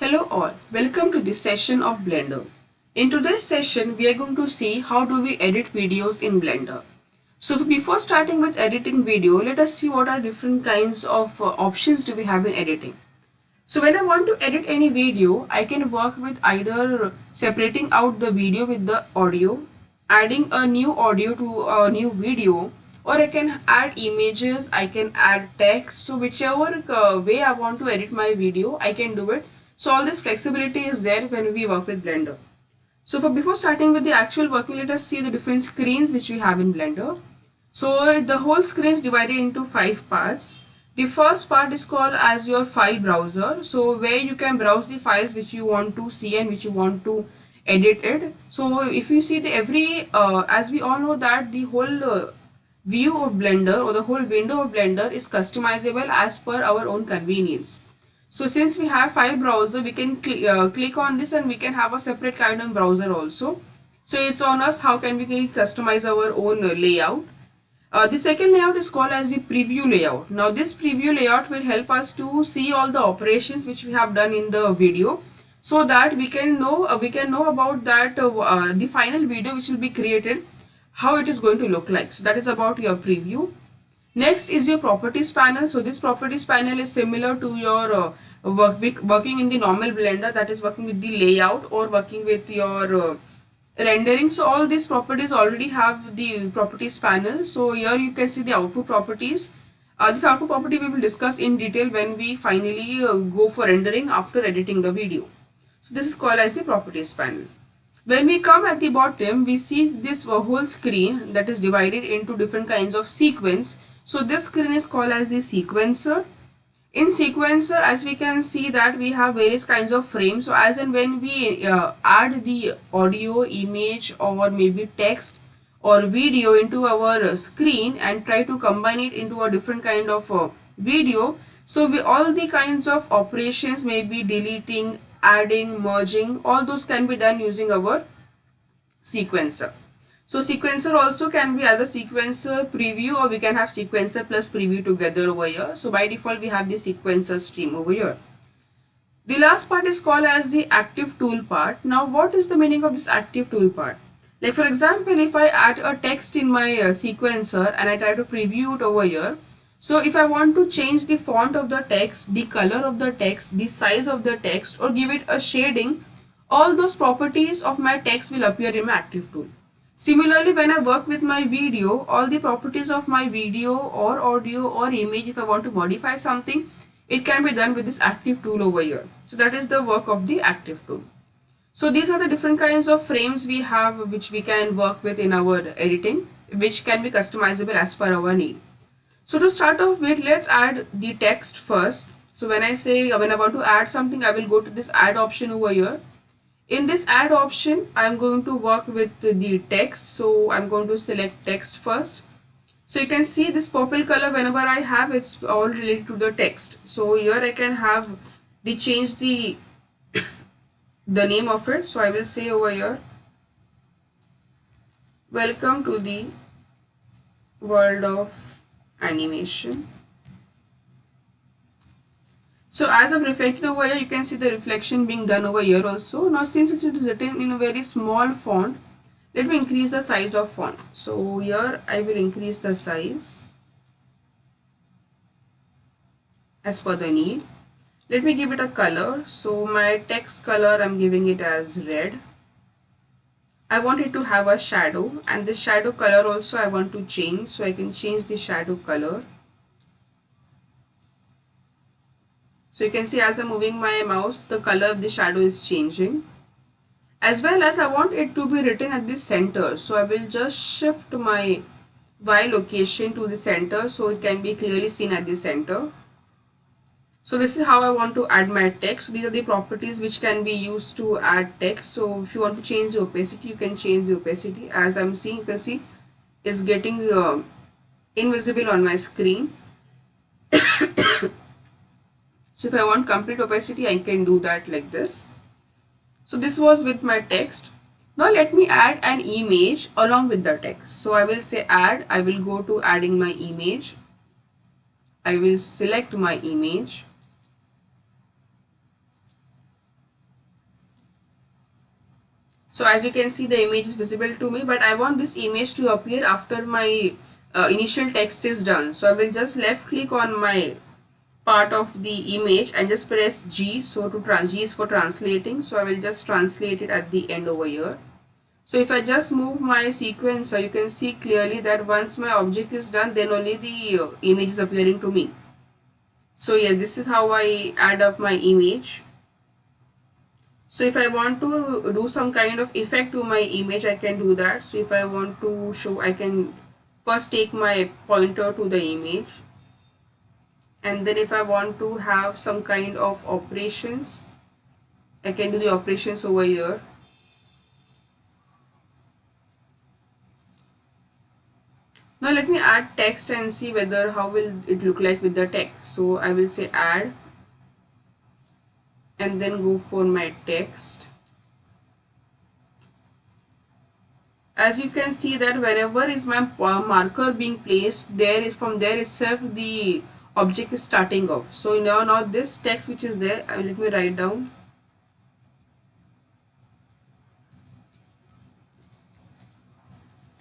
Hello all, welcome to this session of Blender. In today's session, we are going to see how do we edit videos in Blender. So before starting with editing video, let us see what are different kinds of options do we have in editing. So when I want to edit any video, I can work with either separating out the video with the audio, adding a new audio to a new video, or I can add images, I can add text. So whichever way I want to edit my video, I can do it. So all this flexibility is there when we work with Blender. So before starting with the actual working, let us see the different screens which we have in Blender. So the whole screen is divided into 5 parts. The first part is called as your file browser. So where you can browse the files which you want to see and which you want to edit it. So if you see the as we all know that the whole view of Blender or the whole window of Blender is customizable as per our own convenience. So since we have file browser, we can click on this and we can have a separate kind of browser also. So it's on us how can we customize our own layout. The second layout is called as the preview layout. Now this preview layout will help us to see all the operations which we have done in the video, so that we can know about that the final video which will be created, how it is going to look like. So that is about your preview. Next is your properties panel. So this properties panel is similar to your working in the normal Blender, that is working with the layout or working with your rendering. So all these properties already have the properties panel. So here you can see the output properties. This output property we will discuss in detail when we finally go for rendering after editing the video. So this is called as the properties panel. When we come at the bottom, we see this whole screen that is divided into different kinds of sequence. So this screen is called as the sequencer. In sequencer, as we can see that we have various kinds of frames. So as and when we add the audio, image, or maybe text or video into our screen and try to combine it into a different kind of video, so all the kinds of operations, maybe deleting, adding, merging, all those can be done using our sequencer. So sequencer also can be either sequencer preview, or we can have sequencer plus preview together over here. So by default we have the sequencer stream over here. The last part is called as the active tool part. Now what is the meaning of this active tool part? Like for example, if I add a text in my sequencer and I try to preview it over here. So if I want to change the font of the text, the color of the text, the size of the text, or give it a shading, all those properties of my text will appear in my active tool. Similarly, when I work with my video, all the properties of my video or audio or image, if I want to modify something, it can be done with this active tool over here. So that is the work of the active tool. So these are the different kinds of frames we have which we can work with in our editing, which can be customizable as per our need. So to start off with, let's add the text first. So when I want to add something, I will go to this add option over here. In this add option, I'm going to work with the text. So I'm going to select text first. So you can see this purple color, whenever I have, it's all related to the text. So here I can have change the name of it. So I will say over here, welcome to the world of animation. So as I've reflected over here, you can see the reflection being done over here also. Now since it is written in a very small font, let me increase the size of font. So here I will increase the size as per the need. Let me give it a color. So my text color, I'm giving it as red. I want it to have a shadow, and this shadow color also I want to change. So I can change the shadow color. So you can see as I'm moving my mouse, the color of the shadow is changing. As well as I want it to be written at the center. So I will just shift my Y location to the center so it can be clearly seen at the center. So this is how I want to add my text. So these are the properties which can be used to add text. So if you want to change the opacity, you can change the opacity. As I'm seeing, you can see it's getting invisible on my screen. So if I want complete opacity, I can do that like this. So this was with my text. Now let me add an image along with the text. So I will say add, I will go to adding my image. I will select my image. So as you can see, the image is visible to me, but I want this image to appear after my initial text is done. So I will just left click on my part of the image and just press G. So G is for translating, so I will just translate it at the end over here. So if I just move my sequencer, you can see clearly that once my object is done, then only the image is appearing to me. So yes, this is how I add up my image. So if I want to do some kind of effect to my image, I can do that. So if I want to show, I can first take my pointer to the image, and then if I want to have some kind of operations, I can do the operations over here. Now let me add text and see whether how will it look like with the text. So I will say add and then go for my text. As you can see that wherever is my marker being placed, there is from there itself the object is starting off. So now this text which is there, let me write down.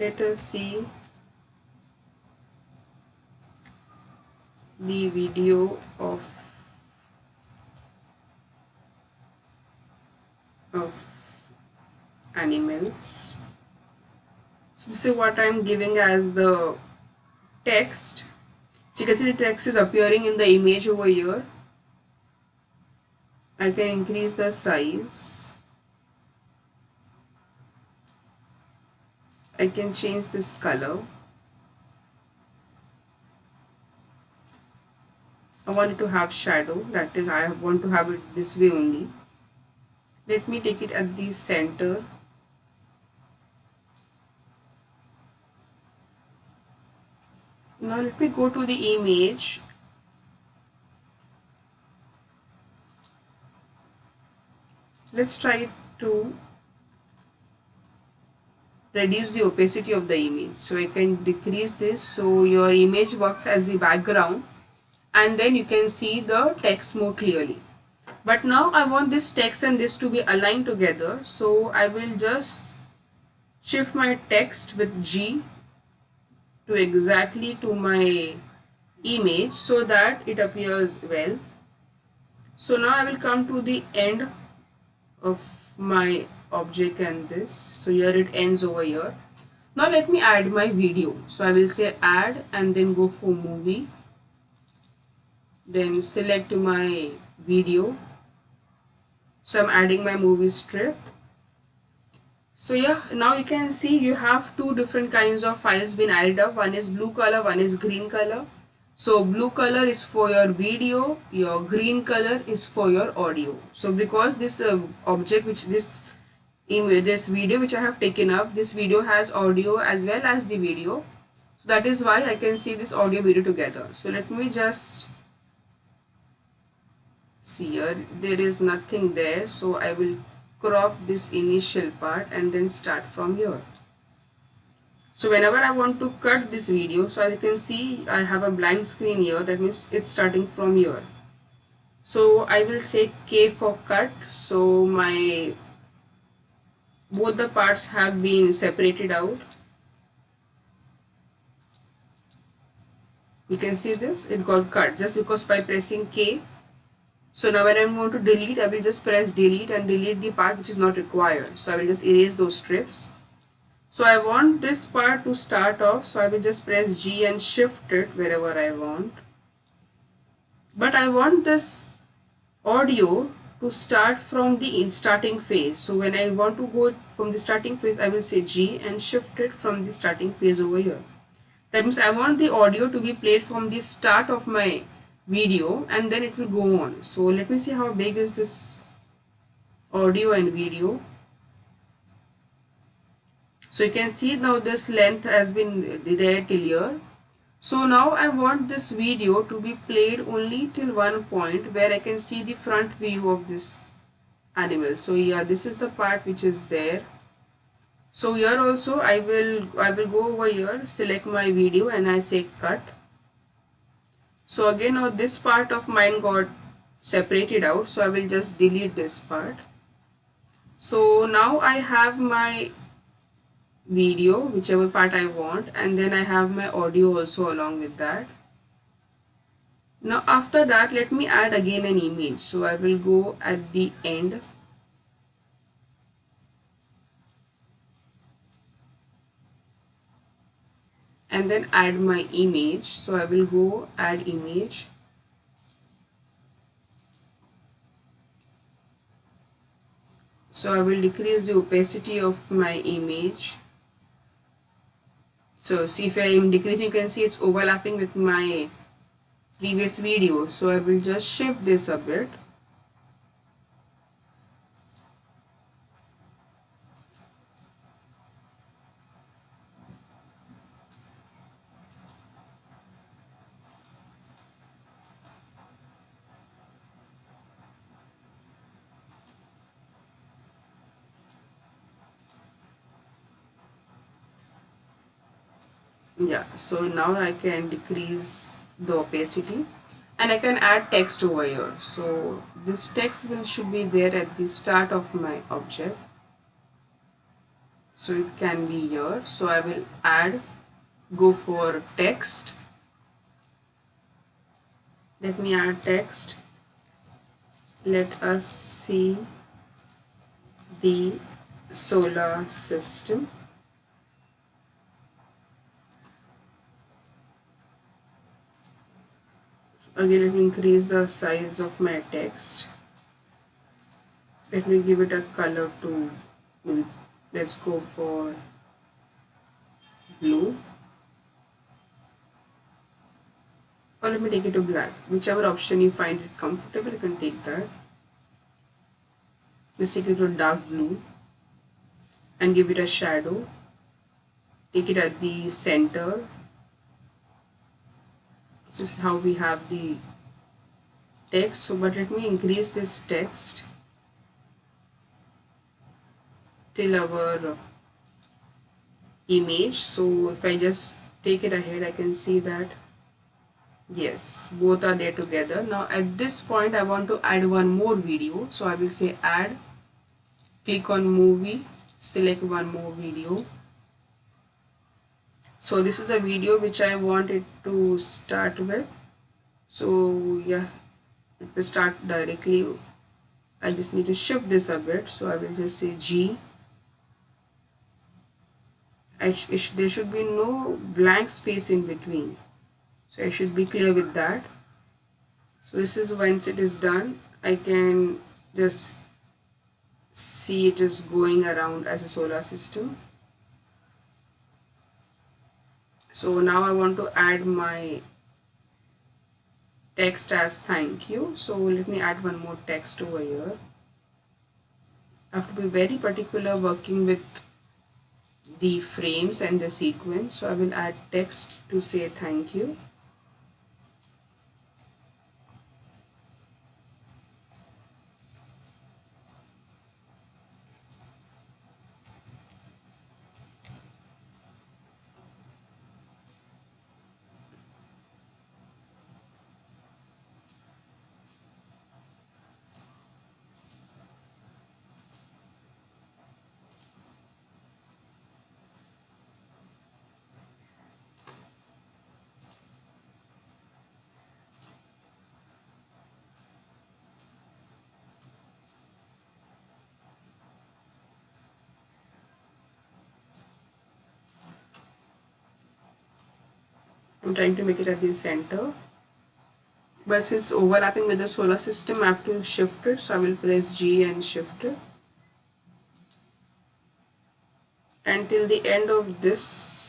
Let us see the video of animals. So this is what I am giving as the text. So you can see the text is appearing in the image over here. I can increase the size. I can change this color. I want it to have shadow, that is I want to have it this way only. Let me take it at the center. Now let me go to the image. Let's try to reduce the opacity of the image. So I can decrease this so your image works as the background, and then you can see the text more clearly. But now I want this text and this to be aligned together. So I will just shift my text with G to exactly to my image so that it appears well. So now I will come to the end of my object and this. So here it ends over here. Now let me add my video. So I will say add and then go for movie. Then select my video. So I'm adding my movie strip. So yeah, now you can see you have two different kinds of files been added up. One is blue color, one is green color. So blue color is for your video, your green color is for your audio. So because this object which this image, this video which I have taken up, this video has audio as well as the video. So that is why I can see this audio video together. So let me just see here, there is nothing there. So I will crop this initial part and then start from here. So whenever I want to cut this video, so as you can see I have a blank screen here, that means it's starting from here. So I will say K for cut. So my both the parts have been separated out. You can see this, it got cut just because by pressing K. So now when I want to delete, I will just press delete and delete the part which is not required. So I will just erase those strips. So I want this part to start off, so I will just press G and shift it wherever I want. But I want this audio to start from the starting phase. So when I want to go from the starting phase, I will say G and shift it from the starting phase over here. That means I want the audio to be played from the start of my video and then it will go on. So let me see how big is this audio and video. So you can see now this length has been there till here. So now I want this video to be played only till one point where I can see the front view of this animal. So yeah, this is the part which is there. So here also I will go over here, select my video and I say cut. So again now this part of mine got separated out, so I will just delete this part. So now I have my video, whichever part I want, and then I have my audio also along with that. Now after that, let me add again an image. So I will go at the end and then add my image. So I will go add image. So I will decrease the opacity of my image. So see, if I am decreasing, you can see it's overlapping with my previous video. So I will just shift this a bit. Yeah, so now I can decrease the opacity and I can add text over here. So this text will should be there at the start of my object. So it can be here. So I will add, go for text. Let me add text. Let us see the solar system. Again, let me increase the size of my text. Let me give it a color to, let's go for blue, or let me take it to black. Whichever option you find it comfortable, you can take that. Let's take it to dark blue and give it a shadow. Take it at the center. This is how we have the text. So but let me increase this text till our image. So if I just take it ahead, I can see that yes, both are there together. Now at this point I want to add one more video. So I will say add, click on movie, select one more video. So this is the video which I want it to start with. So yeah, it will start directly. I just need to shift this a bit. So I will just say G. There should be no blank space in between. So I should be clear with that. So this is once it is done, I can just see it is going around as a solar system. So now I want to add my text as thank you. So let me add one more text over here. I have to be very particular working with the frames and the sequence. So I will add text to say thank you. I'm trying to make it at the center, but since overlapping with the solar system I have to shift it. So I will press G and shift it until the end of this.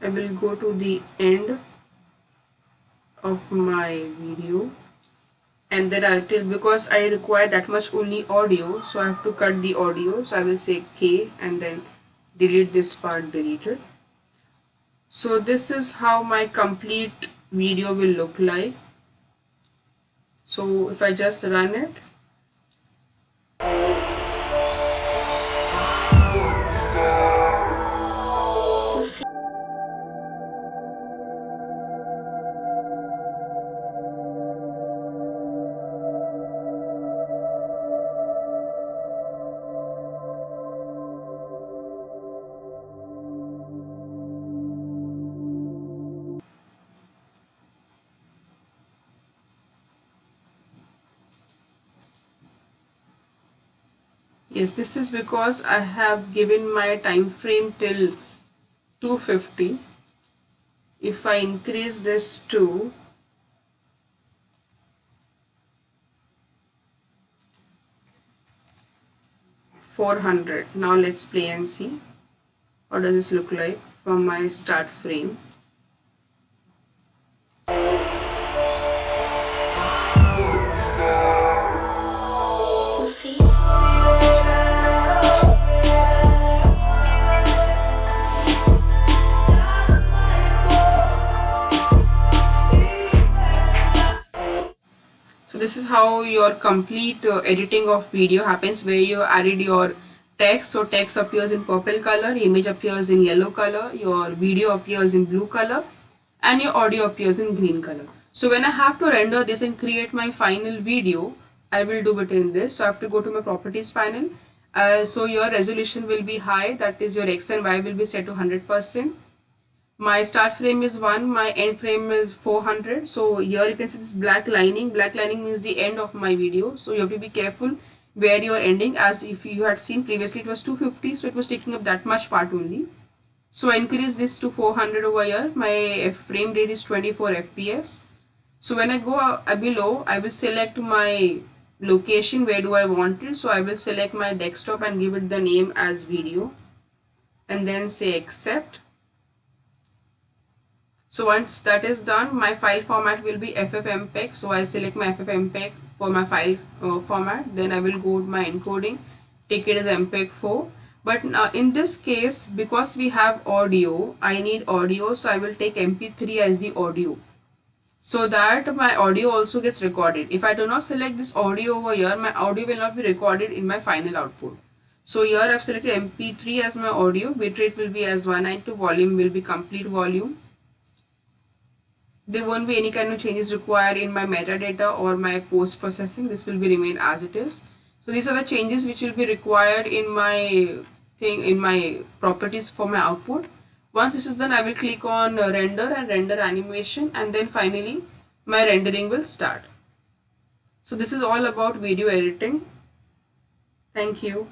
I will go to the end of my video, and then until, because I require that much only audio, so I have to cut the audio. So I will say K and then delete this part, delete it. So this is how my complete video will look like. So if I just run it, yes, this is because I have given my time frame till 250. If I increase this to 400, now let's play and see what does this look like from my start frame. So this is how your complete editing of video happens, where you added your text. So text appears in purple color, image appears in yellow color, your video appears in blue color, and your audio appears in green color. So when I have to render this and create my final video, I will do it in this. So I have to go to my properties panel. So your resolution will be high, that is your X and Y will be set to 100%. My start frame is 1, my end frame is 400. So here you can see this black lining. Black lining means the end of my video. So you have to be careful where you are ending, as if you had seen previously it was 250, so it was taking up that much part only. So I increase this to 400 over here. My frame rate is 24 FPS. So when I go below, I will select my location, where do I want it. So I will select my desktop and give it the name as video, and then say accept. So once that is done, my file format will be FFmpeg. So I select my FFmpeg for my file format. Then I will go to my encoding, take it as MPEG-4. But in this case, because we have audio, I need audio. So I will take MP3 as the audio, so that my audio also gets recorded. If I do not select this audio over here, my audio will not be recorded in my final output. So here I have selected MP3 as my audio. Bitrate will be as 192. Volume will be complete volume. There won't be any kind of changes required in my metadata or my post processing. This will be remain as it is. So these are the changes which will be required in my properties for my output. Once this is done, I will click on render and render animation, and then finally my rendering will start. So this is all about video editing. Thank you.